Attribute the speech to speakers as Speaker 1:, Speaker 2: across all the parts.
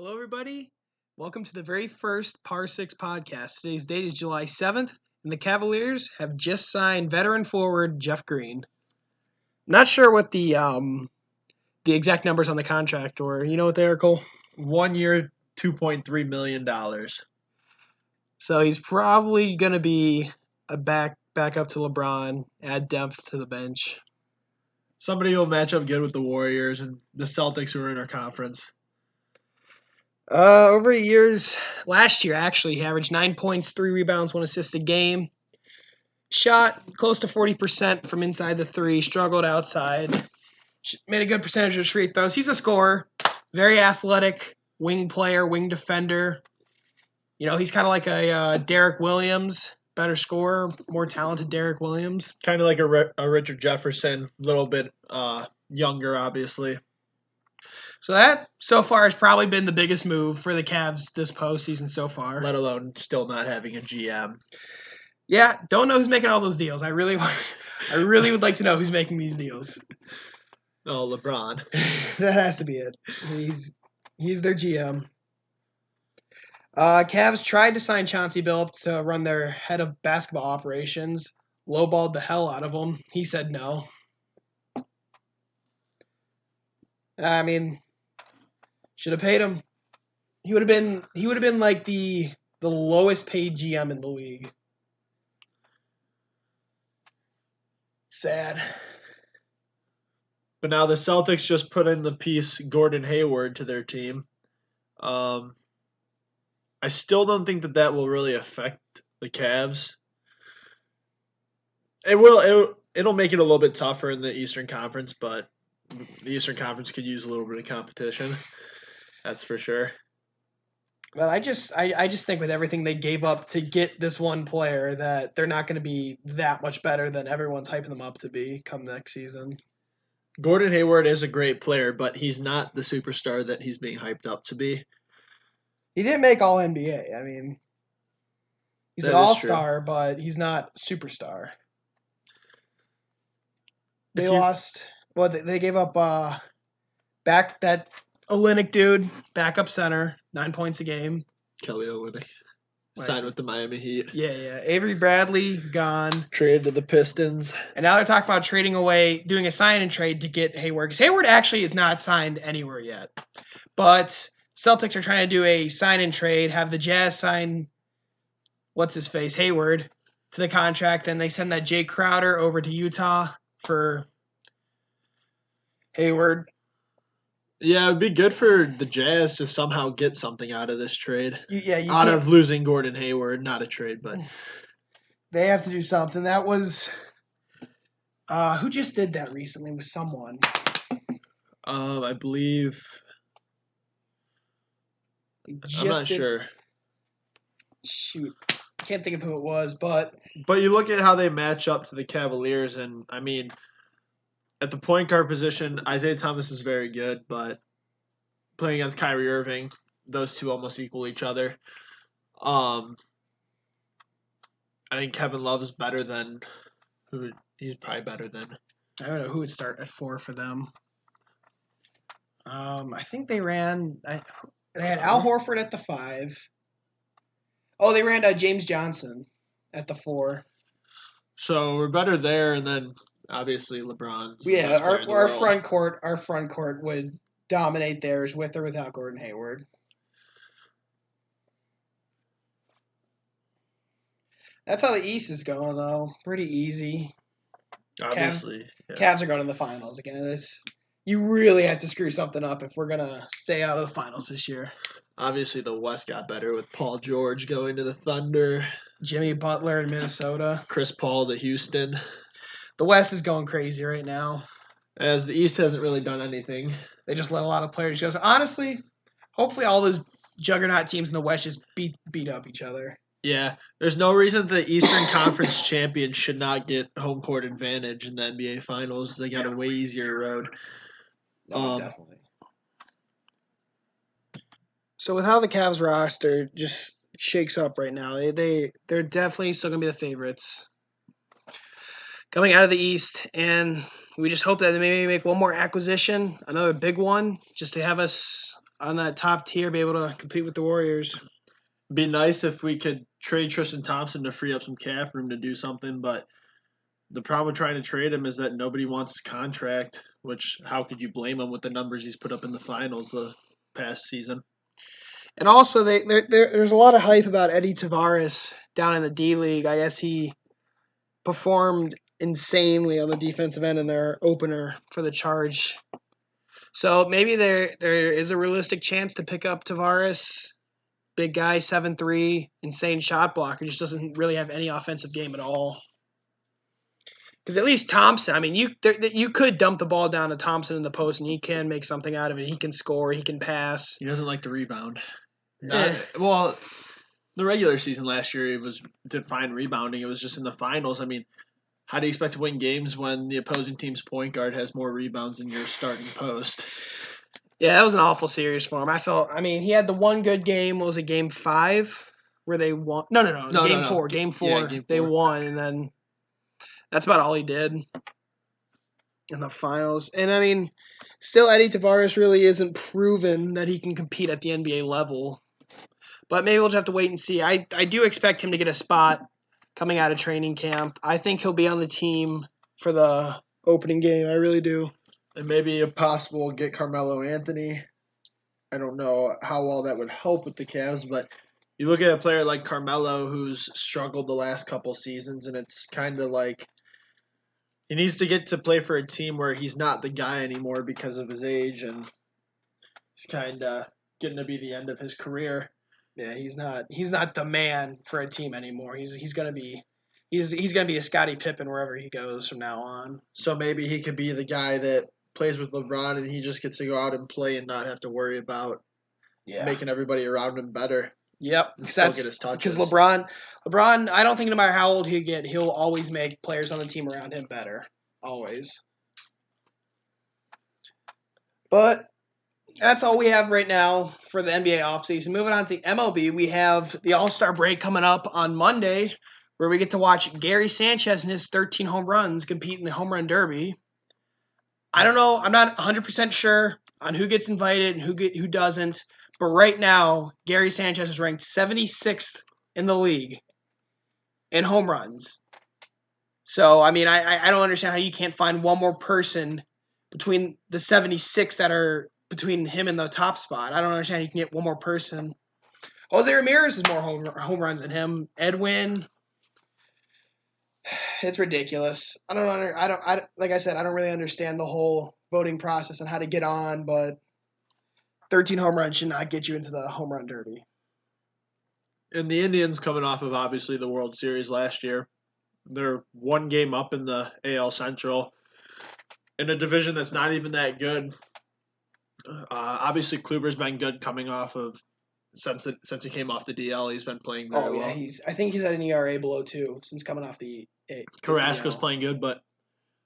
Speaker 1: Hello, everybody. Welcome to the very first Par 6 podcast. Today's date is July 7th, and the Cavaliers have just signed veteran forward Jeff Green. Not sure what the exact numbers on the contract were. You know what they are, Cole?
Speaker 2: 1 year, $2.3 million.
Speaker 1: So he's probably going to be a back up to LeBron, add depth to the bench.
Speaker 2: Somebody who will match up good with the Warriors and the Celtics who are in our conference.
Speaker 1: Over years, last year actually, he averaged 9 points, 3 rebounds, 1 assist a game. Shot close to 40% from inside the three, struggled outside. Made a good percentage of free throws. He's a scorer, very athletic, wing player, wing defender. You know, he's kind of like a Derek Williams, better scorer, more talented Derek Williams.
Speaker 2: Kind of like a Richard Jefferson, a little bit younger, obviously.
Speaker 1: So that, so far, has probably been the biggest move for the Cavs this postseason so far.
Speaker 2: Let alone still not having a GM.
Speaker 1: Yeah, don't know who's making all those deals. I really would like to know who's making these deals.
Speaker 2: Oh, LeBron.
Speaker 1: That has to be it. He's their GM. Cavs tried to sign Chauncey Billups to run their head of basketball operations. Lowballed the hell out of him. He said no. I mean, should have paid him. He would have been like the lowest paid GM in the league. Sad.
Speaker 2: But now the Celtics just put in the piece Gordon Hayward to their team. I still don't think that will really affect the Cavs. It will. It'll make it a little bit tougher in the Eastern Conference, but the Eastern Conference could use a little bit of competition. That's for sure.
Speaker 1: But I just think with everything they gave up to get this one player that they're not going to be that much better than everyone's hyping them up to be come next season.
Speaker 2: Gordon Hayward is a great player, but he's not the superstar that he's being hyped up to be.
Speaker 1: He didn't make All NBA. I mean, he's an all-star, but he's not superstar. They lost. Well, they gave up back that Olynyk dude, backup center, 9 points a game.
Speaker 2: Kelly Olynyk. Signed with the Miami Heat.
Speaker 1: Yeah. Avery Bradley, gone.
Speaker 2: Traded to the Pistons.
Speaker 1: And now they're talking about trading away, doing a sign and trade to get Hayward. Because Hayward actually is not signed anywhere yet. But Celtics are trying to do a sign and trade, have the Jazz sign, what's-his-face, Hayward, to the contract. Then they send that Jay Crowder over to Utah for Hayward.
Speaker 2: Yeah, it would be good for the Jazz to somehow get something out of this trade.
Speaker 1: Out
Speaker 2: of losing Gordon Hayward, not a trade, but
Speaker 1: they have to do something. That was who just did that recently with someone.
Speaker 2: I believe. I'm not sure.
Speaker 1: Shoot, I can't think of who it was, but
Speaker 2: you look at how they match up to the Cavaliers, and I mean, at the point guard position, Isaiah Thomas is very good, but playing against Kyrie Irving, those two almost equal each other. I think Kevin Love is better than who? He's probably better than.
Speaker 1: I don't know who would start at 4 for them. I think they ran. They had Al Horford at the 5. Oh, they ran James Johnson at the 4.
Speaker 2: So we're better there, and then obviously LeBron's.
Speaker 1: Yeah, our front court would dominate theirs with or without Gordon Hayward. That's how the East is going, though. Pretty easy.
Speaker 2: Obviously,
Speaker 1: Cavs are going to the finals again. You really have to screw something up if we're gonna stay out of the finals this year.
Speaker 2: Obviously, the West got better with Paul George going to the Thunder.
Speaker 1: Jimmy Butler in Minnesota.
Speaker 2: Chris Paul to Houston.
Speaker 1: The West is going crazy right now.
Speaker 2: As the East hasn't really done anything.
Speaker 1: They just let a lot of players go. So honestly, hopefully all those juggernaut teams in the West just beat up each other.
Speaker 2: Yeah, there's no reason the Eastern Conference champions should not get home court advantage in the NBA Finals. They got a way easier road.
Speaker 1: Definitely. So with how the Cavs roster just shakes up right now, they're definitely still gonna be the favorites coming out of the East, and we just hope that they maybe make one more acquisition, another big one, just to have us on that top tier, be able to compete with the Warriors.
Speaker 2: Be nice if we could trade Tristan Thompson to free up some cap room to do something, but the problem with trying to trade him is that nobody wants his contract, which how could you blame him with the numbers he's put up in the finals the past season?
Speaker 1: And also, there's a lot of hype about Eddie Tavares down in the D League. I guess he performed insanely on the defensive end in their opener for the Charge. So maybe there is a realistic chance to pick up Tavares. Big guy, 7'3", insane shot blocker, just doesn't really have any offensive game at all. Because at least Thompson, I mean, you could dump the ball down to Thompson in the post, and he can make something out of it. He can score, he can pass.
Speaker 2: He doesn't like to rebound. Well, the regular season last year, it was did fine rebounding. It was just in the finals. I mean, how do you expect to win games when the opposing team's point guard has more rebounds than your starting post?
Speaker 1: Yeah, that was an awful series for him. He had the one good game. What was it, game 5? Where they won? No. Game 4. Game 4.
Speaker 2: Yeah, game 4.
Speaker 1: They won, and then that's about all he did in the finals. And, I mean, still Eddie Tavares really isn't proven that he can compete at the NBA level. But maybe we'll just have to wait and see. I do expect him to get a spot coming out of training camp. I think he'll be on the team for the opening game. I really do.
Speaker 2: And maybe if possible, get Carmelo Anthony. I don't know how well that would help with the Cavs, but you look at a player like Carmelo who's struggled the last couple seasons, and it's kind of like he needs to get to play for a team where he's not the guy anymore because of his age, and he's kind of getting to be the end of his career.
Speaker 1: Yeah, he's not the man for a team anymore. He's gonna be a Scottie Pippen wherever he goes from now on.
Speaker 2: So maybe he could be the guy that plays with LeBron and he just gets to go out and play and not have to worry about making everybody around him better.
Speaker 1: Yep,
Speaker 2: get his touches.
Speaker 1: Because LeBron, I don't think no matter how old he get, he'll always make players on the team around him better. Always. But that's all we have right now for the NBA offseason. Moving on to the MLB, we have the All-Star break coming up on Monday, where we get to watch Gary Sanchez and his 13 home runs compete in the home run derby. I don't know. I'm not 100% sure on who gets invited and who doesn't. But right now, Gary Sanchez is ranked 76th in the league in home runs. So, I mean, I don't understand how you can't find one more person between the 76 that are between him and the top spot. I don't understand how you can get one more person. Jose Ramirez has more home runs than him. Edwin. It's ridiculous. Like I said, I don't really understand the whole voting process and how to get on, but 13 home runs should not get you into the home run derby.
Speaker 2: And the Indians coming off of obviously the World Series last year. They're one game up in the AL Central in a division that's not even that good. Obviously, Kluber's been good coming off of since he came off the DL. He's been playing very well.
Speaker 1: I think he's at an ERA below 2 since coming off the
Speaker 2: Carrasco's playing good, but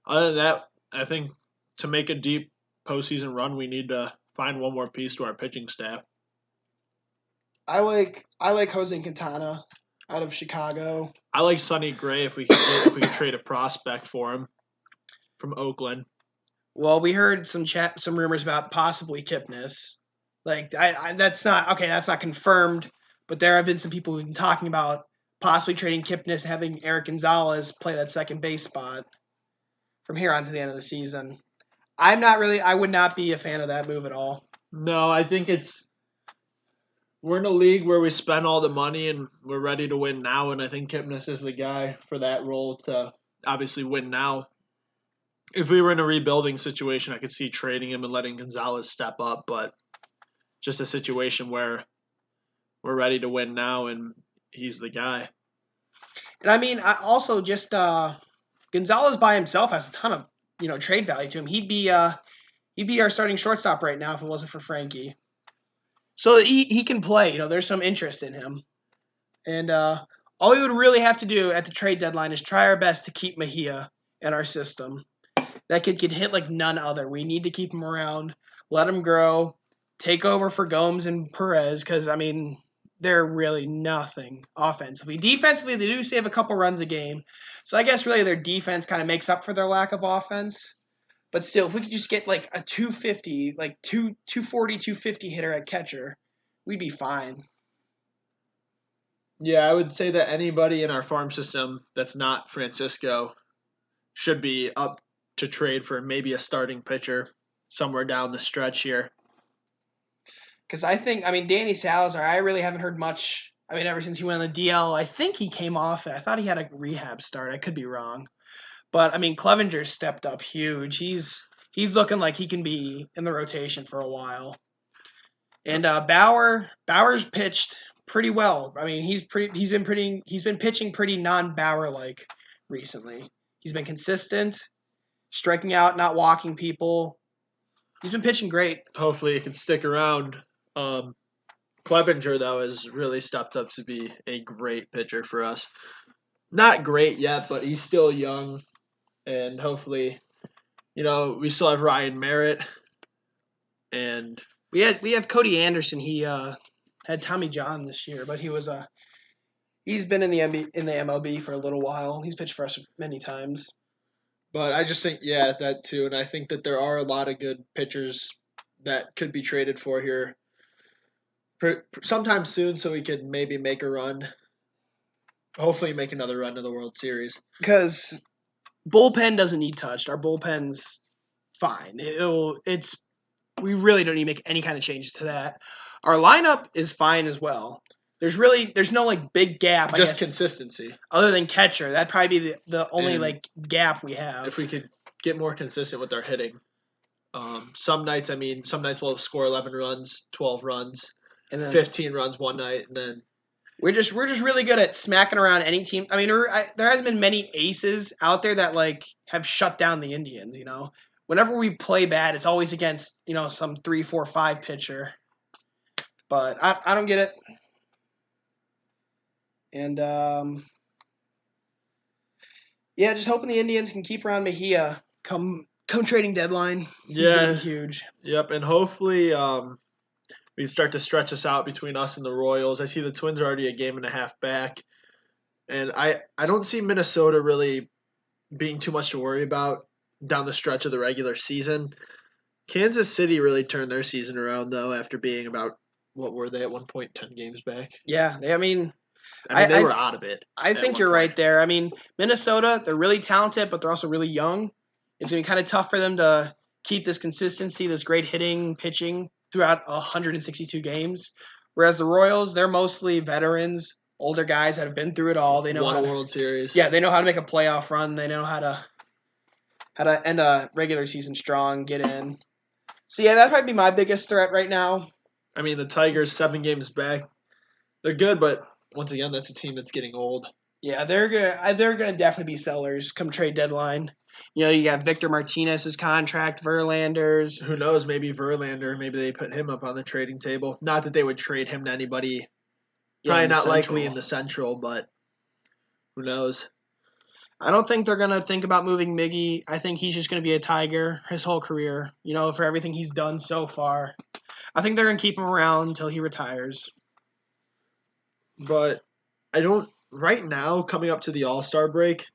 Speaker 2: other than that, I think to make a deep postseason run, we need to find one more piece to our pitching staff.
Speaker 1: I like Jose Quintana out of Chicago.
Speaker 2: I like Sonny Gray if we could trade a prospect for him from Oakland.
Speaker 1: Well, we heard some rumors about possibly Kipnis. Like that's not confirmed, but there have been some people who've been talking about possibly trading Kipnis and having Eric Gonzalez play that second base spot from here on to the end of the season. I would not be a fan of that move at all.
Speaker 2: No, I think we're in a league where we spend all the money and we're ready to win now, and I think Kipnis is the guy for that role to obviously win now. If we were in a rebuilding situation, I could see trading him and letting Gonzalez step up, but just a situation where we're ready to win now and he's the guy.
Speaker 1: And I mean, also just Gonzalez by himself has a ton of trade value to him. He'd be our starting shortstop right now if it wasn't for Frankie. So he can play. There's some interest in him, and all we would really have to do at the trade deadline is try our best to keep Mejia in our system. That kid can hit like none other. We need to keep him around, let him grow, take over for Gomes and Perez because, I mean, they're really nothing offensively. Defensively, they do save a couple runs a game. So I guess really their defense kind of makes up for their lack of offense. But still, if we could just get like a 250, like 240, 250 hitter at catcher, we'd be fine.
Speaker 2: Yeah, I would say that anybody in our farm system that's not Francisco should be up to trade for maybe a starting pitcher somewhere down the stretch here.
Speaker 1: Because I mean, Danny Salazar, I really haven't heard much. I mean, ever since he went on the DL, I think he came off it. I thought he had a rehab start. I could be wrong. But, I mean, Clevenger stepped up huge. He's looking like he can be in the rotation for a while. And Bauer's pitched pretty well. I mean, he's been pitching pretty non-Bauer like recently. He's been consistent, striking out, not walking people. He's been pitching great.
Speaker 2: Hopefully he can stick around. Clevenger, though, has really stepped up to be a great pitcher for us. Not great yet, but he's still young. And hopefully, we still have Ryan Merritt. And
Speaker 1: we have Cody Anderson. He had Tommy John this year, but he's been in the MLB for a little while. He's pitched for us many times.
Speaker 2: But I just think, that too. And I think that there are a lot of good pitchers that could be traded for here sometime soon so we could maybe make a run. Hopefully make another run to the World Series.
Speaker 1: Because bullpen doesn't need touched. Our bullpen's fine. We really don't need to make any kind of changes to that. Our lineup is fine as well. There's no like big gap.
Speaker 2: Just
Speaker 1: I guess,
Speaker 2: consistency.
Speaker 1: Other than catcher, that'd probably be the only like gap we have.
Speaker 2: If we could get more consistent with our hitting. Some nights we'll score 11 runs, 12 runs, and then 15 runs one night, and then
Speaker 1: we're just really good at smacking around any team. I mean, there hasn't been many aces out there that like have shut down the Indians. Whenever we play bad, it's always against some 3, 4, 5 pitcher. But I don't get it. And just hoping the Indians can keep around Mejia come trading deadline. He's gonna be huge.
Speaker 2: Yep, and hopefully we start to stretch us out between us and the Royals. I see the Twins are already a game and a half back, and I don't see Minnesota really being too much to worry about down the stretch of the regular season. Kansas City really turned their season around though after being about, what were they at one point, 10 games back?
Speaker 1: Yeah, they were
Speaker 2: out of it.
Speaker 1: I think you're right there. I mean, Minnesota, they're really talented, but they're also really young. It's going to be kind of tough for them to keep this consistency, this great hitting, pitching throughout 162 games. Whereas the Royals, they're mostly veterans, older guys that have been through it all. They know
Speaker 2: won a World Series.
Speaker 1: Yeah, they know how to make a playoff run. They know how to end a regular season strong, get in. So yeah, that'd probably be my biggest threat right now.
Speaker 2: I mean, the Tigers, 7 games back, they're good, but once again, that's a team that's getting old.
Speaker 1: Yeah, they're gonna definitely be sellers come trade deadline. You got Victor Martinez's contract, Verlander's.
Speaker 2: Who knows? Maybe Verlander. Maybe they put him up on the trading table. Not that they would trade him to anybody. Probably not likely in the Central, but who knows?
Speaker 1: I don't think they're gonna think about moving Miggy. I think he's just gonna be a Tiger his whole career. For everything he's done so far. I think they're gonna keep him around until he retires.
Speaker 2: But I don't. Right now, coming up to the All-Star break,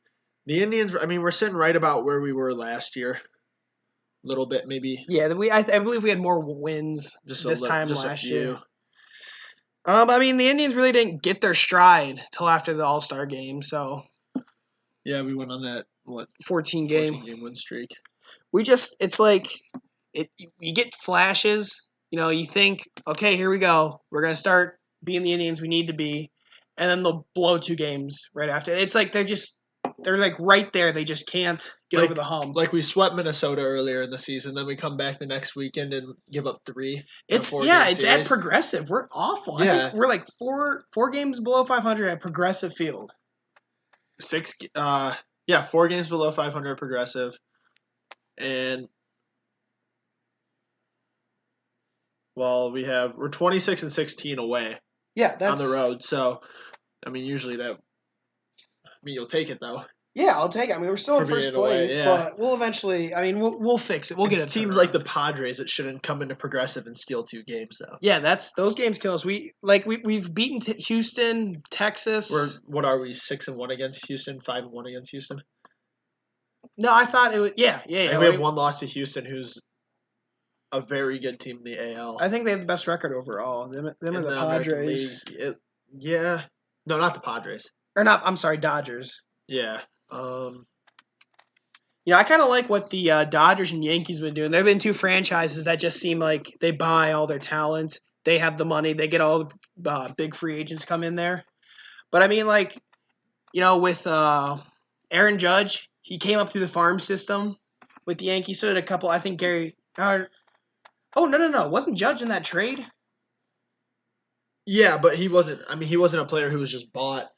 Speaker 2: the Indians. I mean, we're sitting right about where we were last year. A little bit, maybe.
Speaker 1: Yeah, I believe we had more wins last year. I mean, the Indians really didn't get their stride till after the All-Star game, so.
Speaker 2: Yeah, we went on that
Speaker 1: 14 game
Speaker 2: win streak.
Speaker 1: It's like you get flashes. You think, okay, here we go. We're gonna start being the Indians we need to be, and then they'll blow 2 games right after. It's like they're like right there. They just can't get over the hump.
Speaker 2: Like we swept Minnesota earlier in the season, then we come back the next weekend and give up 3.
Speaker 1: It's at Progressive. We're awful. Yeah. I think we're like 4 games below 500 at Progressive Field.
Speaker 2: 4 games below 500 at Progressive, and we're 26 and 16 away.
Speaker 1: Yeah, that's
Speaker 2: on the road. So, I mean, usually you'll take it though.
Speaker 1: Yeah, I'll take it. I mean, we're still in first place, but we'll eventually. I mean, we'll fix it. We'll get it.
Speaker 2: Teams like the Padres that shouldn't come into Progressive and steal 2 games though.
Speaker 1: Yeah, those games kill us. We've beaten Houston, Texas.
Speaker 2: What are we, 6-1 against Houston, 5-1 against Houston?
Speaker 1: No, I thought it was. Yeah.
Speaker 2: And we have one loss to Houston, who's a very good team in the AL.
Speaker 1: I think they have the best record overall. Them
Speaker 2: in
Speaker 1: and the
Speaker 2: American
Speaker 1: Padres.
Speaker 2: League. Yeah. No, not the Padres.
Speaker 1: Or not, I'm sorry, Dodgers.
Speaker 2: Yeah.
Speaker 1: Yeah, I kind of like what the Dodgers and Yankees have been doing. There have been two franchises that just seem like they buy all their talent. They have the money. They get all the big free agents come in there. But I mean, like, with Aaron Judge, he came up through the farm system with the Yankees. So did a couple. I think Gary. No. Wasn't Judge in that trade?
Speaker 2: Yeah, but he wasn't. I mean, he wasn't a player who was just bought.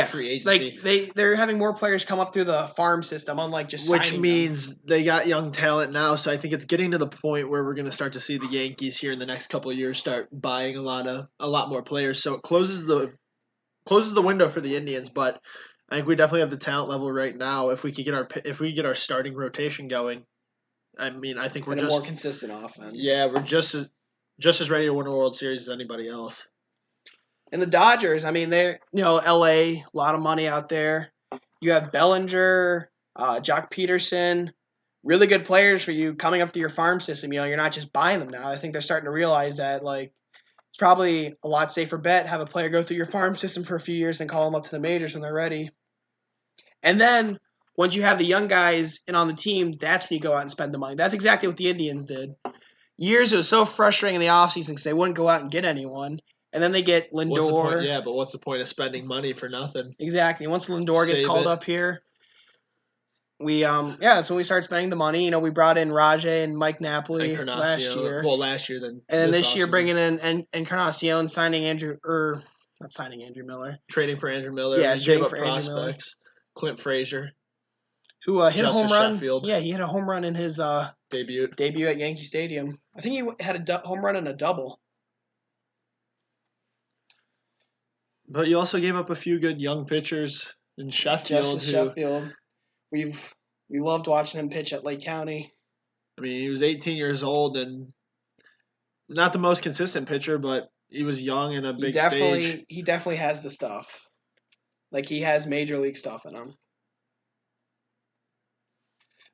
Speaker 2: Free agency.
Speaker 1: Like they're having more players come up through the farm system, unlike just
Speaker 2: which
Speaker 1: signing
Speaker 2: means
Speaker 1: them.
Speaker 2: They got young talent now. So I think it's getting to the point where we're going to start to see the Yankees here in the next couple of years start buying a lot more players. So it closes the window for the Indians, but I think we definitely have the talent level right now. If we get our starting rotation going, I mean, I think we're just
Speaker 1: a more consistent offense.
Speaker 2: Yeah, we're just as ready to win a World Series as anybody else.
Speaker 1: And the Dodgers, I mean, they're, LA, a lot of money out there. You have Bellinger, Jock Peterson, really good players for you coming up to your farm system. You're not just buying them now. I think they're starting to realize that, like, it's probably a lot safer bet have a player go through your farm system for a few years and call them up to the majors when they're ready. And then once you have the young guys in on the team, that's when you go out and spend the money. That's exactly what the Indians did. Years it was so frustrating in the offseason because they wouldn't go out and get anyone. And then they get Lindor.
Speaker 2: Yeah, but what's the point of spending money for nothing?
Speaker 1: Exactly. Once Lindor gets called up here, that's when we start spending the money. We brought in Rajay and Mike Napoli last year.
Speaker 2: Well, last year then.
Speaker 1: And then this year bringing in Encarnacion, not signing Andrew Miller.
Speaker 2: Trading for Andrew Miller.
Speaker 1: Yeah, trading for
Speaker 2: prospects.
Speaker 1: Andrew Miller.
Speaker 2: Clint Frazier.
Speaker 1: Who hit a home run.
Speaker 2: Sheffield.
Speaker 1: Yeah, he hit a home run in his
Speaker 2: debut
Speaker 1: at Yankee Stadium. I think he had a home run and a double.
Speaker 2: But you also gave up a few good young pitchers in Sheffield.
Speaker 1: Sheffield. We loved watching him pitch at Lake County.
Speaker 2: I mean, he was 18 years old and not the most consistent pitcher, but he was young and a big stage.
Speaker 1: He definitely has the stuff. Like, he has major league stuff in him.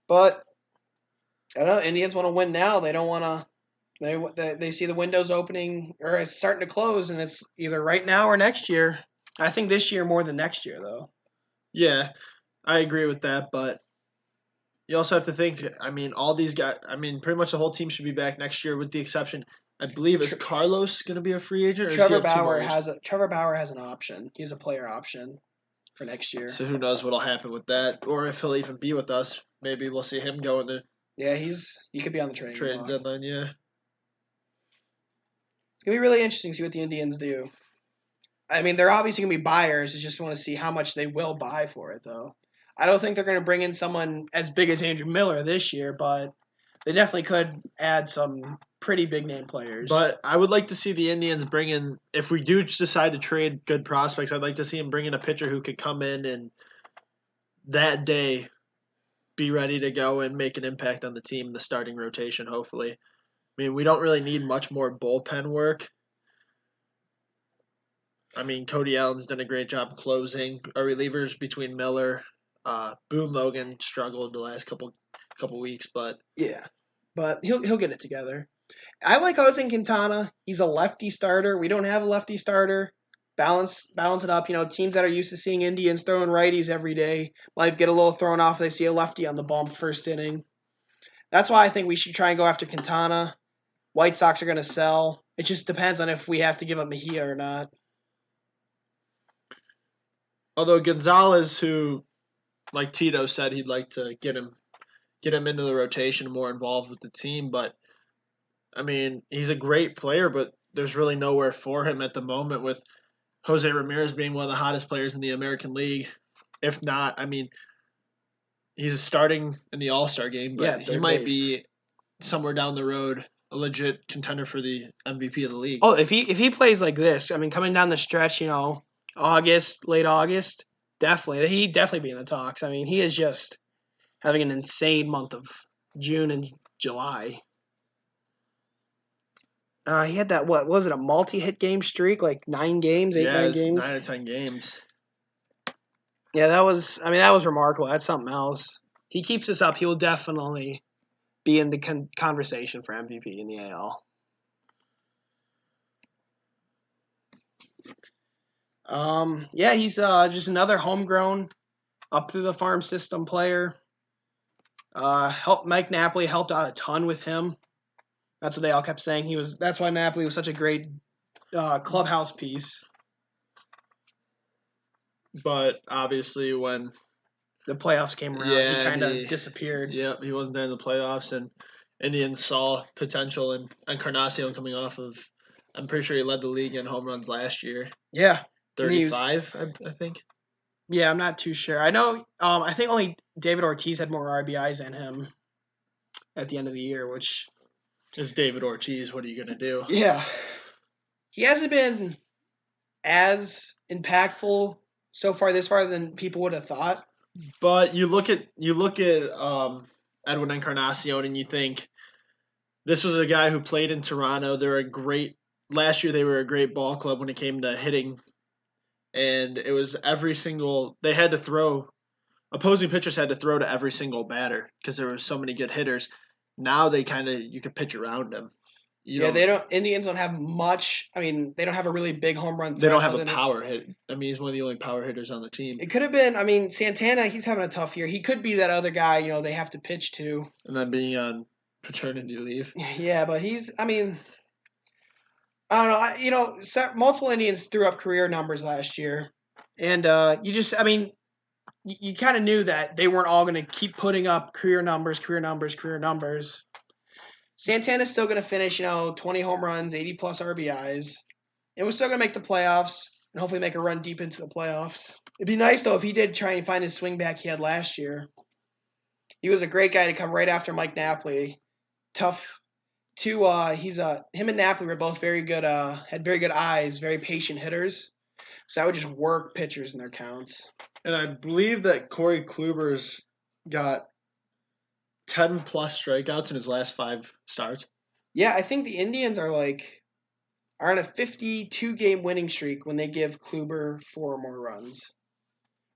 Speaker 1: But I don't know. Indians want to win now. They don't want to. They see the windows opening or it's starting to close, and it's either right now or next year. I think this year more than next year, though.
Speaker 2: Yeah, I agree with that, but you also have to think. I mean, all these guys. I mean, pretty much the whole team should be back next year, with the exception. I believe is Carlos going to be a free agent? Or
Speaker 1: Trevor Bauer has an option. He has a player option for next year.
Speaker 2: So who knows what'll happen with that, or if he'll even be with us. Maybe we'll see him go in the.
Speaker 1: Yeah, he could be on the trade
Speaker 2: deadline. Yeah.
Speaker 1: It's going to be really interesting to see what the Indians do. I mean, they're obviously going to be buyers. I just want to see how much they will buy for it, though. I don't think they're going to bring in someone as big as Andrew Miller this year, but they definitely could add some pretty big-name players.
Speaker 2: But I would like to see the Indians bring in, if we do decide to trade good prospects, I'd like to see them bring in a pitcher who could come in and that day be ready to go and make an impact on the team, the starting rotation, hopefully. I mean, we don't really need much more bullpen work. I mean, Cody Allen's done a great job closing. Our relievers between Miller, Boone Logan struggled the last couple weeks, but
Speaker 1: yeah, but he'll get it together. I like Jose Quintana. He's a lefty starter. We don't have a lefty starter. Balance it up. Teams that are used to seeing Indians throwing righties every day might get a little thrown off if they see a lefty on the bump first inning. That's why I think we should try and go after Quintana. White Sox are going to sell. It just depends on if we have to give up Mejia or not.
Speaker 2: Although Gonzalez, who, like Tito said, he'd like to get him into the rotation, more involved with the team. But, I mean, he's a great player, but there's really nowhere for him at the moment with Jose Ramirez being one of the hottest players in the American League. If not, I mean, he's starting in the All-Star game, but he might be somewhere down the road a legit contender for the MVP of the league.
Speaker 1: Oh, if he plays like this, I mean, coming down the stretch, late August, definitely. He'd definitely be in the talks. I mean, he is just having an insane month of June and July. He had that, what was it, a multi-hit game streak? Like 9 games, 9 games?
Speaker 2: 9 or 10 games.
Speaker 1: Yeah, that was remarkable. That's something else. he keeps this up, he will definitely be in the conversation for MVP in the AL. Yeah, he's just another homegrown, up through the farm system player. Mike Napoli helped out a ton with him. That's what they all kept saying. That's why Napoli was such a great clubhouse piece.
Speaker 2: But obviously, when
Speaker 1: the playoffs came around, he kind of disappeared.
Speaker 2: Yep, he wasn't there in the playoffs, and Indians saw potential in Encarnacion coming off of. I'm pretty sure he led the league in home runs last year.
Speaker 1: Yeah,
Speaker 2: 35, I think.
Speaker 1: Yeah, I'm not too sure. I know. I think only David Ortiz had more RBIs than him at the end of the year, which
Speaker 2: is David Ortiz. What are you gonna do?
Speaker 1: Yeah, he hasn't been as impactful so far this far than people would have thought.
Speaker 2: But you look at Edwin Encarnacion and you think this was a guy who played in Toronto. Last year they were a great ball club when it came to hitting, and it was opposing pitchers had to throw to every single batter because there were so many good hitters. Now you could pitch around them.
Speaker 1: Indians don't have much. I mean, they don't have a really big home run threat.
Speaker 2: They don't have a power hit. I mean, he's one of the only power hitters on the team.
Speaker 1: It could have been. I mean, Santana, he's having a tough year. He could be that other guy, they have to pitch to.
Speaker 2: And then being on paternity leave.
Speaker 1: Yeah, but I don't know. Multiple Indians threw up career numbers last year. And you kind of knew that they weren't all going to keep putting up career numbers. Santana's still going to finish, 20 home runs, 80-plus RBIs. And we're still going to make the playoffs and hopefully make a run deep into the playoffs. It'd be nice, though, if he did try and find his swing back he had last year. He was a great guy to come right after Mike Napoli. Tough. Him and Napoli were both very good, had very good eyes, very patient hitters. So I would just work pitchers in their counts.
Speaker 2: And I believe that Corey Kluber's got 10-plus strikeouts in his last 5 starts.
Speaker 1: Yeah, I think the Indians are on a 52-game winning streak when they give Kluber 4 or more runs.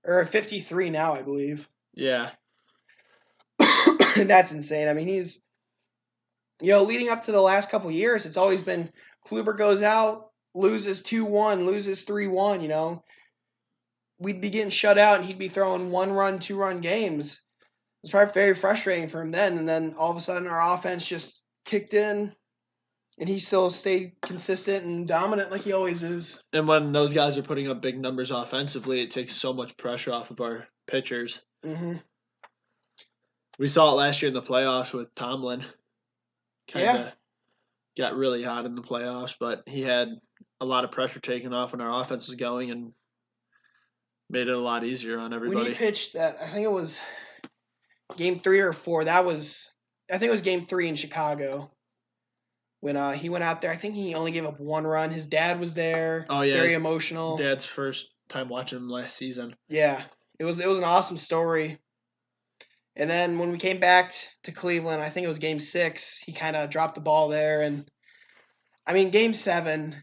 Speaker 1: Or 53 now, I believe.
Speaker 2: Yeah.
Speaker 1: That's insane. I mean, he's, leading up to the last couple of years, it's always been Kluber goes out, loses 2-1, loses 3-1, We'd be getting shut out and he'd be throwing 1-run, 2-run games. It was probably very frustrating for him then. And then all of a sudden our offense just kicked in and he still stayed consistent and dominant like he always is.
Speaker 2: And when those guys are putting up big numbers offensively, it takes so much pressure off of our pitchers.
Speaker 1: Mm-hmm.
Speaker 2: We saw it last year in the playoffs with Tomlin. Got really hot in the playoffs, but he had a lot of pressure taken off when our offense was going and made it a lot easier on everybody.
Speaker 1: When he pitched that, I think it was game 3 or 4. I think it was game 3 in Chicago. When he went out there, I think he only gave up 1 run. His dad was there.
Speaker 2: Oh, yeah.
Speaker 1: Very emotional.
Speaker 2: Dad's first time watching him last season.
Speaker 1: Yeah. It was an awesome story. And then when we came back to Cleveland, I think it was game 6, he kind of dropped the ball there. And, I mean, game 7,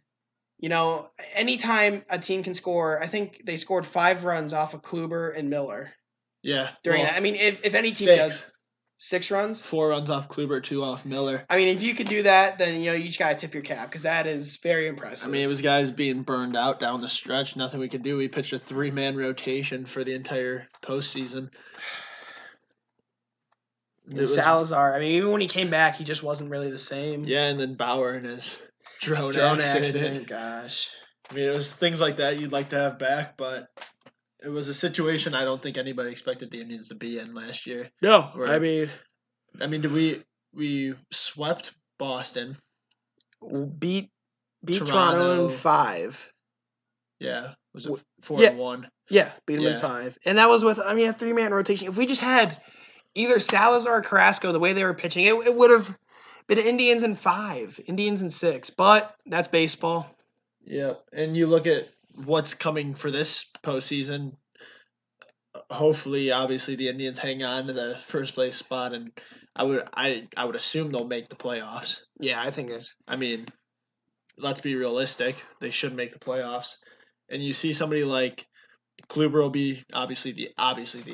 Speaker 1: anytime a team can score, I think they scored 5 runs off of Kluber and Miller.
Speaker 2: Yeah.
Speaker 1: During that. I mean, if any team
Speaker 2: 6.
Speaker 1: does 6 runs?
Speaker 2: 4 runs off Kluber, 2 off Miller.
Speaker 1: I mean, if you could do that, then, you just got to tip your cap because that is very impressive.
Speaker 2: I mean, it was guys being burned out down the stretch. Nothing we could do. We pitched a 3-man rotation for the entire postseason.
Speaker 1: Salazar, I mean, even when he came back, he just wasn't really the same.
Speaker 2: Yeah, and then Bauer and his drone
Speaker 1: accident. Gosh.
Speaker 2: I mean, it was things like that you'd like to have back, but it was a situation I don't think anybody expected the Indians to be in last year.
Speaker 1: No, I mean,
Speaker 2: did we swept Boston?
Speaker 1: Beat Toronto in 5.
Speaker 2: Yeah, was it 4-1?
Speaker 1: Yeah, beat them in 5, and that was with a 3-man rotation. If we just had either Salazar or Carrasco, the way they were pitching, it would have been Indians in 5, Indians in 6. But that's baseball.
Speaker 2: Yeah, and you look at what's coming for this postseason. Hopefully, obviously, the Indians hang on to the first place spot, and I would assume they'll make the playoffs.
Speaker 1: Yeah, I think it.
Speaker 2: I mean, let's be realistic; they should make the playoffs. And you see somebody like Kluber will be obviously the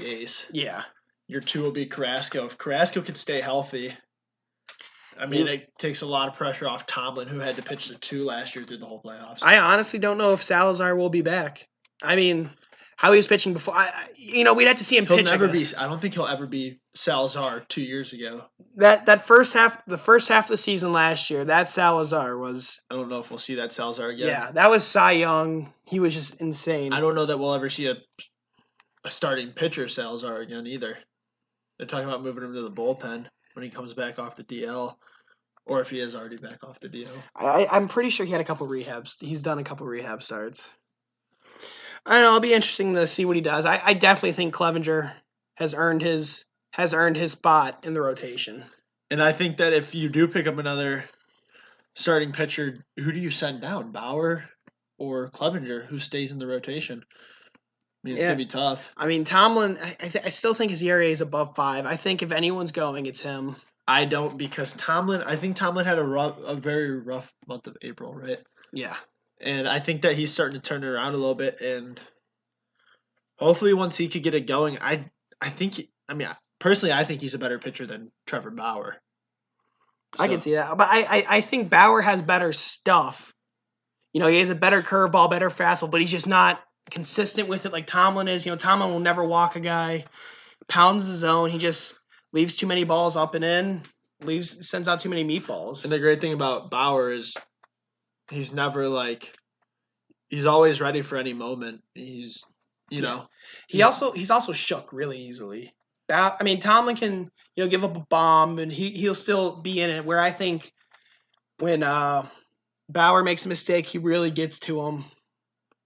Speaker 2: ace.
Speaker 1: Yeah.
Speaker 2: Your 2 will be Carrasco. If Carrasco can stay healthy, I mean, it takes a lot of pressure off Tomlin, who had to pitch the 2 last year through the whole playoffs.
Speaker 1: I honestly don't know if Salazar will be back. I mean, how he was pitching before, we'd have to see him pitch.
Speaker 2: I don't think he'll ever be Salazar 2 years ago.
Speaker 1: That first half, the first half of the season last year, that Salazar was.
Speaker 2: I don't know if we'll see that Salazar again.
Speaker 1: Yeah, that was Cy Young. He was just insane.
Speaker 2: I don't know that we'll ever see a starting pitcher Salazar again either. They're talking about moving him to the bullpen when he comes back off the DL, or if he is already back off the DL.
Speaker 1: I'm pretty sure he had a couple rehabs. He's done a couple rehab starts. I don't know. It'll be interesting to see what he does. I definitely think Clevenger has earned his spot in the rotation.
Speaker 2: And I think that if you do pick up another starting pitcher, who do you send down, Bauer or Clevenger, who stays in the rotation? I mean, it's going to be tough.
Speaker 1: I mean, Tomlin, I still think his ERA is above 5. I think if anyone's going, it's him.
Speaker 2: I don't, because I think Tomlin had a very rough month of April, right?
Speaker 1: Yeah.
Speaker 2: And I think that he's starting to turn it around a little bit, and hopefully once he could get it going, personally, I think he's a better pitcher than Trevor Bauer.
Speaker 1: So. I can see that. But I think Bauer has better stuff. He has a better curveball, better fastball, but he's just not consistent with it like Tomlin is. Tomlin will never walk a guy, pounds the zone. He just leaves too many balls up and in, sends out too many meatballs.
Speaker 2: And the great thing about Bauer is he's never he's always ready for any moment. He's
Speaker 1: he's also shook really easily. Tomlin can give up a bomb and he'll still be in it. Where I think when Bauer makes a mistake, he really gets to him.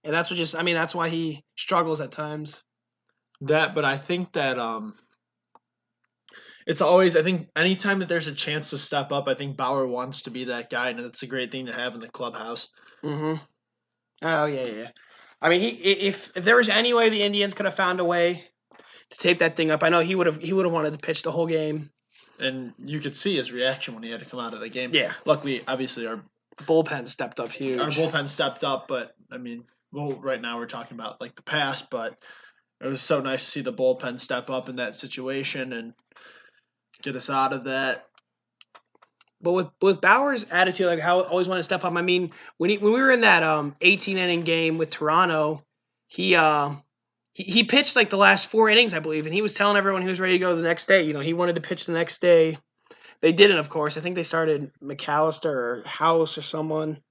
Speaker 1: And that's why he struggles at times.
Speaker 2: But I think that it's always, I think anytime that there's a chance to step up, I think Bauer wants to be that guy, and it's a great thing to have in the clubhouse.
Speaker 1: Mm-hmm. Oh, yeah. I mean, if there was any way the Indians could have found a way to tape that thing up, I know he would have wanted to pitch the whole game.
Speaker 2: And you could see his reaction when he had to come out of the game.
Speaker 1: Yeah.
Speaker 2: Luckily, obviously, our
Speaker 1: bullpen stepped up huge.
Speaker 2: Our bullpen stepped up, but, right now we're talking about, the past, but it was so nice to see the bullpen step up in that situation and get us out of that.
Speaker 1: But with Bauer's attitude, how I always want to step up. I mean, when we were in that 18-inning game with Toronto, he pitched the last 4 innings, I believe, and he was telling everyone he was ready to go the next day. He wanted to pitch the next day. They didn't, of course. I think they started McAllister or House or someone,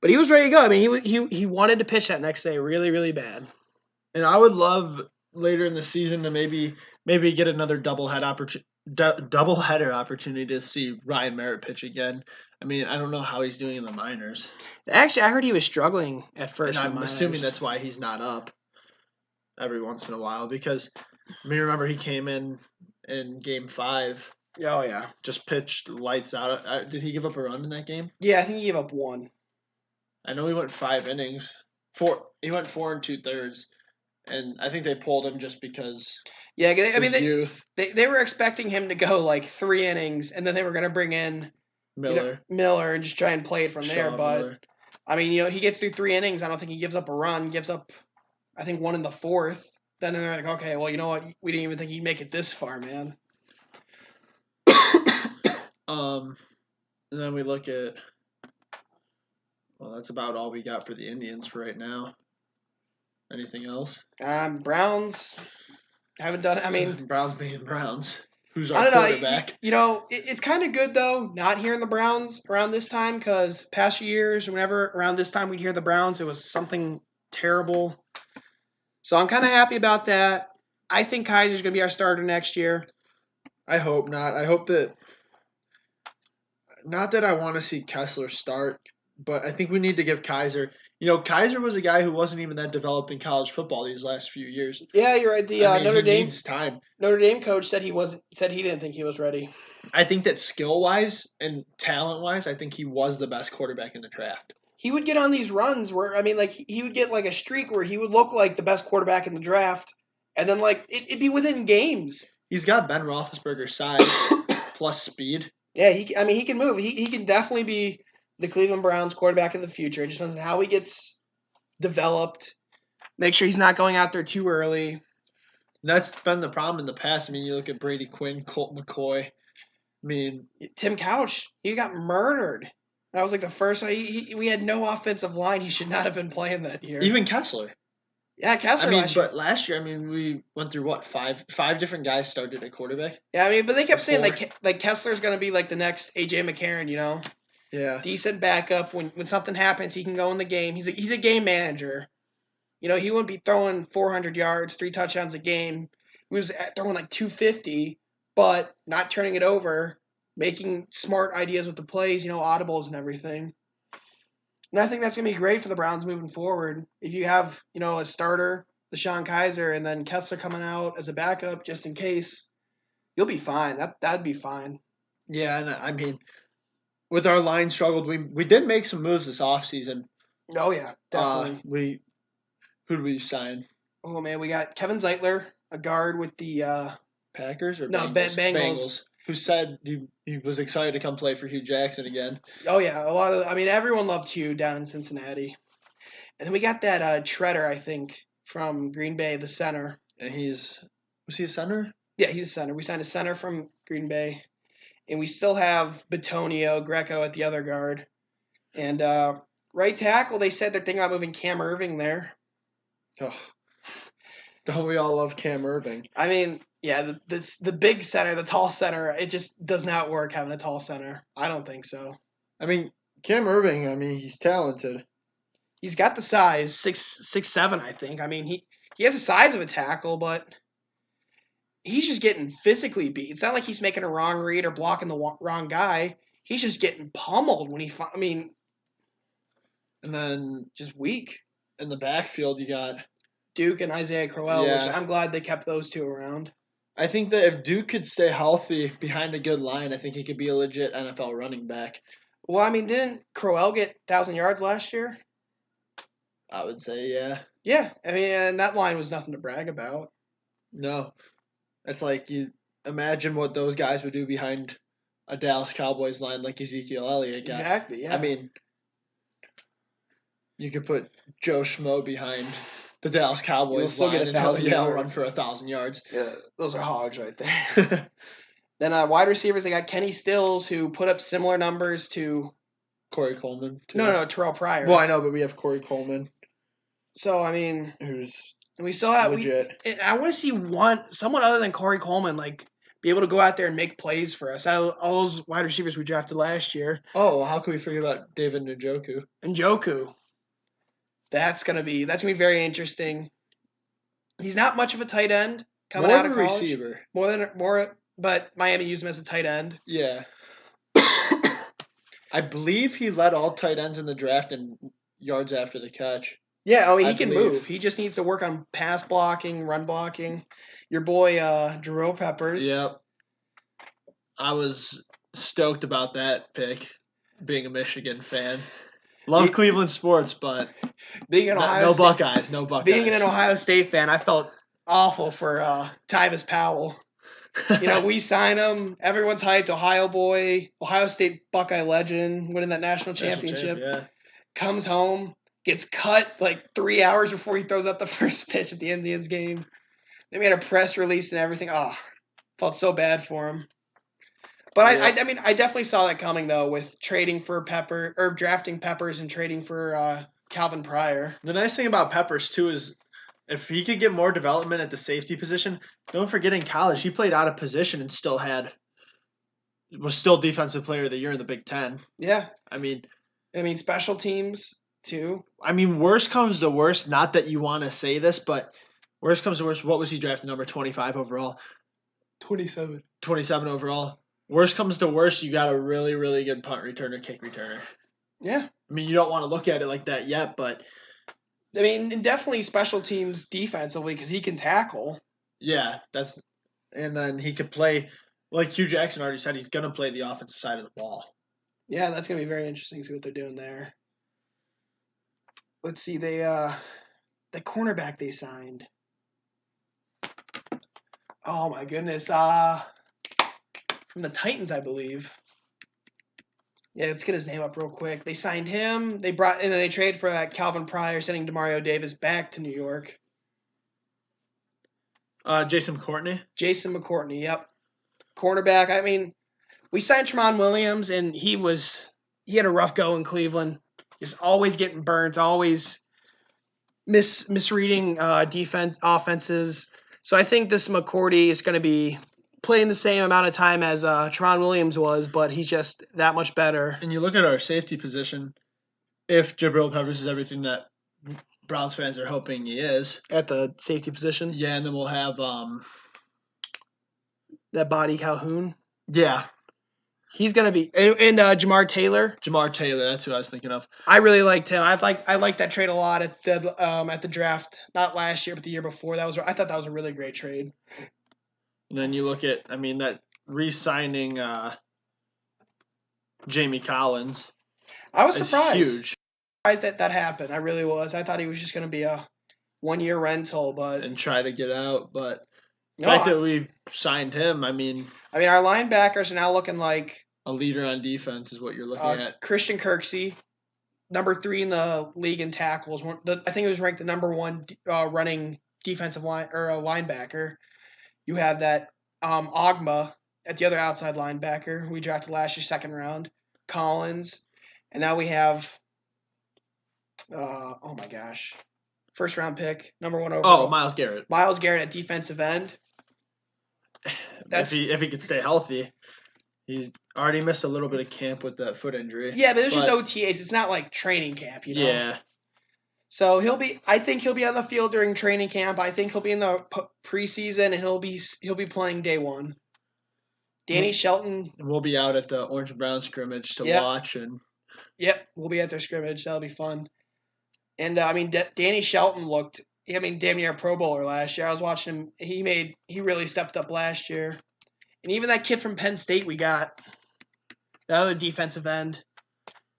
Speaker 1: but he was ready to go. I mean, he wanted to pitch that next day really, really bad.
Speaker 2: And I would love later in the season to maybe get another doubleheader opportunity to see Ryan Merritt pitch again. I mean, I don't know how he's doing in the minors.
Speaker 1: Actually, I heard he was struggling at first.
Speaker 2: And I'm assuming that's why he's not up every once in a while, because remember he came in Game 5.
Speaker 1: Oh yeah,
Speaker 2: just pitched lights out. Did he give up a run in that game?
Speaker 1: Yeah, I think he gave up 1.
Speaker 2: I know he went 5 innings. He went 4 2/3. And I think they pulled him just because.
Speaker 1: Yeah,
Speaker 2: youth.
Speaker 1: They were expecting him to go 3 innings, and then they were going to bring in Miller and just try and play it from there. But Miller. I mean, he gets through 3 innings. I don't think he gives up a run. Gives up, I think, 1 in the 4th. Then they're like, okay, well, you know what? We didn't even think he'd make it this far, man.
Speaker 2: And then we look at. Well, that's about all we got for the Indians for right now. Anything else?
Speaker 1: Browns haven't done it. I mean,
Speaker 2: Browns being Browns. Who's our quarterback?
Speaker 1: It's kind of good though not hearing the Browns around this time, because past years, whenever around this time we'd hear the Browns, it was something terrible. So I'm kind of happy about that. I think Kaiser's going to be our starter next year.
Speaker 2: I hope not. I hope that. Not that I want to see Kessler start, but I think we need to give Kaiser. Kaiser was a guy who wasn't even that developed in college football these last few years.
Speaker 1: Yeah, you're right. The Notre Dame
Speaker 2: needs time.
Speaker 1: Notre Dame coach said he didn't think he was ready.
Speaker 2: I think that skill-wise and talent-wise, I think he was the best quarterback in the draft.
Speaker 1: He would get on these runs where he would get a streak where he would look like the best quarterback in the draft, and then it'd be within games.
Speaker 2: He's got Ben Roethlisberger's size plus speed.
Speaker 1: Yeah, he can move. He can definitely be the Cleveland Browns quarterback of the future. It just depends on how he gets developed. Make sure he's not going out there too early.
Speaker 2: That's been the problem in the past. I mean, you look at Brady Quinn, Colt McCoy. I mean,
Speaker 1: Tim Couch, he got murdered. That was like the first one. We had no offensive line. He should not have been playing that year.
Speaker 2: even Kessler.
Speaker 1: Yeah, Kessler
Speaker 2: I mean,
Speaker 1: last year.
Speaker 2: but last year, I mean, we went through what five different guys started at quarterback.
Speaker 1: Yeah, I mean, but they kept saying
Speaker 2: Before.
Speaker 1: like Kessler's going to be like the next AJ McCarron, you know?
Speaker 2: Yeah.
Speaker 1: Decent backup. When something happens, he can go in the game. He's a game manager. You know, he wouldn't be throwing 400 yards, 3 touchdowns a game. He was throwing like 250, but not turning it over, making smart ideas with the plays, you know, audibles and everything. And I think that's going to be great for the Browns moving forward. If you have, you know, a starter, the Sean Kaiser, and then Kessler coming out as a backup just in case, you'll be fine. That'd be fine.
Speaker 2: Yeah, and I mean, with our line struggled, we did make some moves this offseason.
Speaker 1: Oh, yeah, definitely.
Speaker 2: Who did we sign?
Speaker 1: Oh, man, we got Kevin Zeitler, a guard with the
Speaker 2: Packers or
Speaker 1: no,
Speaker 2: Bengals?
Speaker 1: Bengals.
Speaker 2: Who said he was excited to come play for Hugh Jackson again.
Speaker 1: Oh, yeah, everyone loved Hugh down in Cincinnati. And then we got that Treader, I think, from Green Bay, the center.
Speaker 2: And was he a center?
Speaker 1: Yeah, he's a center. We signed a center from Green Bay. And we still have Batonio, Greco at the other guard. And right tackle, they said they're thinking about moving Cam Irving there.
Speaker 2: Oh, don't we all love Cam Irving?
Speaker 1: I mean, yeah, the big center, the tall center, it just does not work having a tall center. I don't think so.
Speaker 2: I mean, Cam Irving, I mean, he's talented.
Speaker 1: He's got the size, 6'7", I think. I mean, he has the size of a tackle, but he's just getting physically beat. It's not like he's making a wrong read or blocking the wrong guy. He's just getting pummeled when
Speaker 2: and then
Speaker 1: just weak.
Speaker 2: In the backfield, you got
Speaker 1: Duke and Isaiah Crowell,
Speaker 2: Yeah.
Speaker 1: which I'm glad they kept those two around.
Speaker 2: I think that if Duke could stay healthy behind a good line, I think he could be a legit NFL running back.
Speaker 1: Well, I mean, didn't Crowell get 1,000 yards last year?
Speaker 2: I would say, yeah.
Speaker 1: Yeah, I mean, and that line was nothing to brag about.
Speaker 2: No. It's like you imagine what those guys would do behind a Dallas Cowboys line like Ezekiel Elliott got.
Speaker 1: Exactly, yeah.
Speaker 2: I mean, you could put Joe Schmo behind the Dallas Cowboys
Speaker 1: still
Speaker 2: line
Speaker 1: get
Speaker 2: and
Speaker 1: 1,000
Speaker 2: he'll
Speaker 1: yards.
Speaker 2: run for 1,000 yards.
Speaker 1: Yeah, those are hogs right there. Then wide receivers, they got Kenny Stills, who put up similar numbers to
Speaker 2: Corey Coleman. Too.
Speaker 1: No, Terrell Pryor.
Speaker 2: Well, I know, but we have Corey Coleman.
Speaker 1: So, I mean,
Speaker 2: who's
Speaker 1: we still have
Speaker 2: legit.
Speaker 1: I want to see someone other than Corey Coleman, like, be able to go out there and make plays for us. All those wide receivers we drafted last year.
Speaker 2: Oh, well, how could we forget about David Njoku?
Speaker 1: Njoku. That's gonna be very interesting. He's not much of a tight end coming out of college.
Speaker 2: Receiver.
Speaker 1: But Miami used him as a tight end.
Speaker 2: Yeah. I believe he led all tight ends in the draft in yards after the catch.
Speaker 1: Yeah, I mean, he can move. He just needs to work on pass blocking, run blocking. Your boy, Jerome Peppers.
Speaker 2: Yep. I was stoked about that pick, being a Michigan fan. Love Cleveland sports, but
Speaker 1: being an Ohio
Speaker 2: no
Speaker 1: State,
Speaker 2: Buckeyes, no Buckeyes.
Speaker 1: Being an Ohio State fan, I felt awful for Tyvis Powell. You know, we sign him. Everyone's hyped. Ohio boy, Ohio State Buckeye legend, winning that national championship.
Speaker 2: Yeah.
Speaker 1: Comes home, gets cut like 3 hours before he throws out the first pitch at the Indians game. They made a press release and everything. Felt so bad for him. But yeah. I mean, I definitely saw that coming though, with trading for drafting Peppers and trading for Calvin Pryor.
Speaker 2: The nice thing about Peppers too is, if he could get more development at the safety position, don't forget in college he played out of position and was still defensive player of the year in the Big Ten.
Speaker 1: Yeah,
Speaker 2: I mean,
Speaker 1: special teams too.
Speaker 2: I mean, worst comes to worst. Not that you want to say this, but worst comes to worst. What was he drafted? Number 25 overall.
Speaker 1: 27
Speaker 2: overall. Worst comes to worst, you got a really, really good punt returner, kick returner.
Speaker 1: Yeah.
Speaker 2: I mean, you don't want to look at it like that yet, but
Speaker 1: I mean, definitely special teams defensively because he can tackle.
Speaker 2: Yeah, and then he could play, like Hugh Jackson already said, he's going to play the offensive side of the ball.
Speaker 1: Yeah, that's going to be very interesting to see what they're doing there. Let's see, the cornerback they signed. Oh my goodness, from the Titans, I believe. Yeah, let's get his name up real quick. They signed him. They traded for that Calvin Pryor, sending Demario Davis back to New York.
Speaker 2: Jason Courtney.
Speaker 1: Jason McCourtney, yep. Cornerback. I mean, we signed Tramon Williams, and he had a rough go in Cleveland. Just always getting burnt, always misreading offenses. So I think this McCourty is going to be playing the same amount of time as Tramon Williams was, but he's just that much better.
Speaker 2: And you look at our safety position, if Jabril Peppers is everything that Browns fans are hoping he is.
Speaker 1: At the safety position?
Speaker 2: Yeah, and then we'll have
Speaker 1: that Body Calhoun.
Speaker 2: Yeah.
Speaker 1: He's gonna be and Jamar Taylor.
Speaker 2: Jamar Taylor, that's who I was thinking of.
Speaker 1: I really liked him. I like that trade a lot at the draft. Not last year, but the year before. I thought that was a really great trade.
Speaker 2: And then you look at, that re-signing Jamie Collins.
Speaker 1: I was surprised.
Speaker 2: Huge.
Speaker 1: Surprised that happened. I really was. I thought he was just gonna be a 1-year rental,
Speaker 2: and try to get out, but the fact that we signed him, I mean,
Speaker 1: our linebackers are now looking like
Speaker 2: a leader on defense is what you're looking at.
Speaker 1: Christian Kirksey, number 3 in the league in tackles. I think he was ranked the number 1 running defensive line or linebacker. You have that Ogma at the other outside linebacker we drafted last year, 2nd round. Collins, and now we have oh my gosh, 1st round pick, number 1 overall.
Speaker 2: Oh, Myles Garrett.
Speaker 1: Myles Garrett at defensive end.
Speaker 2: If he could stay healthy. He's already missed a little bit of camp with that foot injury.
Speaker 1: Yeah, but it's just OTAs. It's not like training camp, you know?
Speaker 2: Yeah.
Speaker 1: So I think he'll be on the field during training camp. I think he'll be in the preseason, and he'll be playing day 1. Danny Shelton.
Speaker 2: We'll be out at the Orange and Brown scrimmage to watch.
Speaker 1: Yep, we'll be at their scrimmage. That'll be fun. And, Danny Shelton looked, damn near a Pro Bowler last year. I was watching him. He really stepped up last year. And even that kid from Penn State we got, that other defensive end,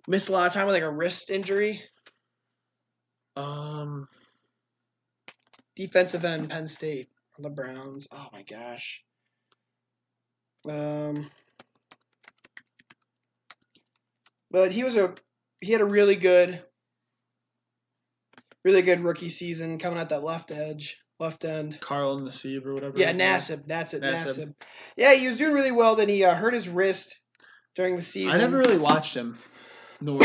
Speaker 1: missed a lot of time with like a wrist injury. Defensive end, Penn State on the Browns. Oh my gosh. But he had a really good rookie season coming at that left end.
Speaker 2: Carl Nassib or whatever.
Speaker 1: Yeah, Nassib. That's it, Nassib. Yeah, he was doing really well. Then he hurt his wrist during the season.
Speaker 2: I never really watched him, nor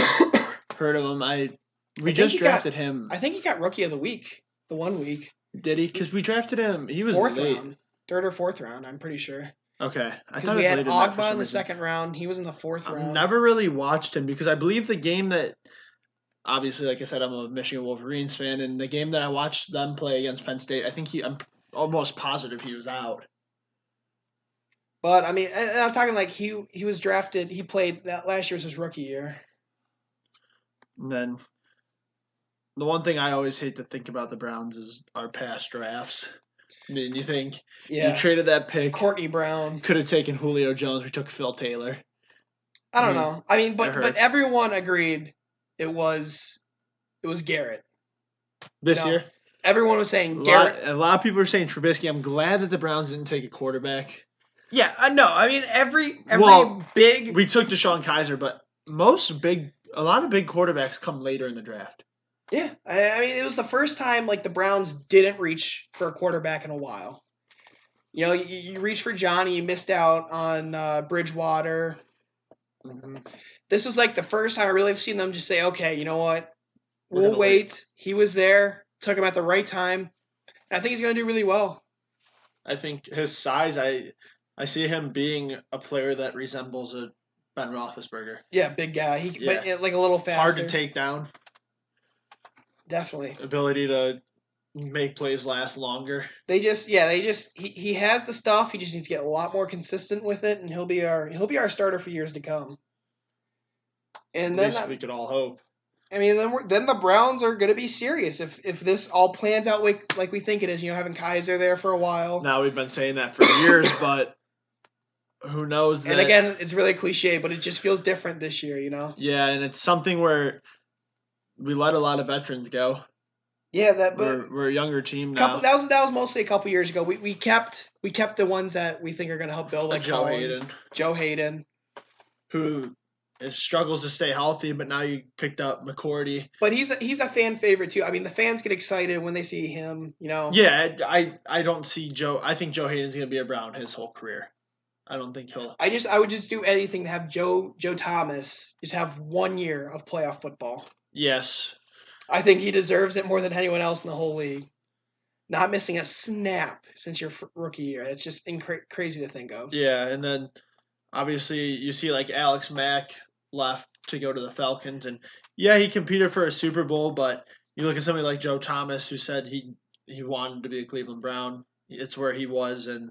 Speaker 2: heard of him. We just drafted him.
Speaker 1: I think he got Rookie of the Week, the 1 week.
Speaker 2: Did he? Because we drafted him. He was
Speaker 1: 4th
Speaker 2: late.
Speaker 1: round. 3rd or 4th round, I'm pretty sure.
Speaker 2: Okay. I thought
Speaker 1: we had Ogba in the
Speaker 2: reason.
Speaker 1: 2nd round. He was in the 4th round.
Speaker 2: I've never really watched him because I believe the game that, obviously, like I said, I'm a Michigan Wolverines fan, and the game that I watched them play against Penn State, I'm almost positive he was out.
Speaker 1: But, I'm talking like he was drafted. He played that last year was his rookie year.
Speaker 2: And then the one thing I always hate to think about the Browns is our past drafts. You think you traded that pick.
Speaker 1: Courtney Brown.
Speaker 2: Could have taken Julio Jones. We took Phil Taylor.
Speaker 1: I don't know. But everyone agreed it was Garrett.
Speaker 2: This year?
Speaker 1: Everyone was saying Garrett.
Speaker 2: A lot of people are saying Trubisky. I'm glad that the Browns didn't take a quarterback.
Speaker 1: Yeah, no. Every big.
Speaker 2: We took Deshaun Kaiser, but a lot of big quarterbacks come later in the draft.
Speaker 1: Yeah, it was the first time like the Browns didn't reach for a quarterback in a while. You reached for Johnny, you missed out on Bridgewater.
Speaker 2: Mm-hmm.
Speaker 1: This was like the first time I really have seen them just say, okay, you know what? We'll wait. He was there, took him at the right time. And I think he's going to do really well.
Speaker 2: I think his size, I see him being a player that resembles a Ben Roethlisberger.
Speaker 1: Yeah, big guy. But like a little faster.
Speaker 2: Hard to take down.
Speaker 1: Definitely.
Speaker 2: Ability to make plays last longer.
Speaker 1: He has the stuff. He just needs to get a lot more consistent with it, and he'll be our starter for years to come. And
Speaker 2: At least we could all hope.
Speaker 1: Then the Browns are going to be serious if this all plans out like we think it is. Having Kaiser there for a while.
Speaker 2: Now we've been saying that for years, but who knows?
Speaker 1: And again, it's really cliche, but it just feels different this year.
Speaker 2: Yeah, and it's something where we let a lot of veterans go.
Speaker 1: Yeah,
Speaker 2: we're a younger team now.
Speaker 1: That was mostly a couple years ago. We kept the ones that we think are going to help build, like
Speaker 2: Joe
Speaker 1: Hayden,
Speaker 2: who It struggles to stay healthy, but now you picked up McCourty.
Speaker 1: But he's a fan favorite too. I mean, the fans get excited when they see him.
Speaker 2: Yeah, I don't see Joe. I think Joe Hayden's going to be a Brown his whole career. I don't think he'll.
Speaker 1: I would just do anything to have Joe Thomas just have 1 year of playoff football.
Speaker 2: Yes.
Speaker 1: I think he deserves it more than anyone else in the whole league. Not missing a snap since your rookie year. It's just crazy to think of.
Speaker 2: Yeah, and then obviously you see like Alex Mack left to go to the Falcons, and yeah, he competed for a Super Bowl, but you look at somebody like Joe Thomas who said he wanted to be a Cleveland Brown. It's where he was, and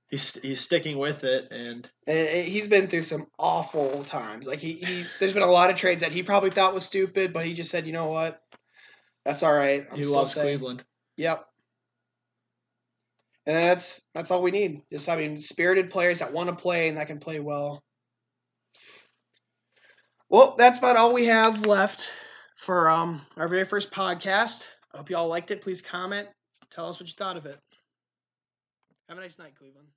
Speaker 2: he's sticking with it, and
Speaker 1: he's been through some awful times. Like there's been a lot of trades that he probably thought was stupid, but he just said, you know what, that's all right.
Speaker 2: He loves Cleveland.
Speaker 1: Yep. And that's all we need. Just spirited players that want to play and that can play well. Well, that's about all we have left for our very first podcast. I hope you all liked it. Please comment. Tell us what you thought of it. Have a nice night, Cleveland.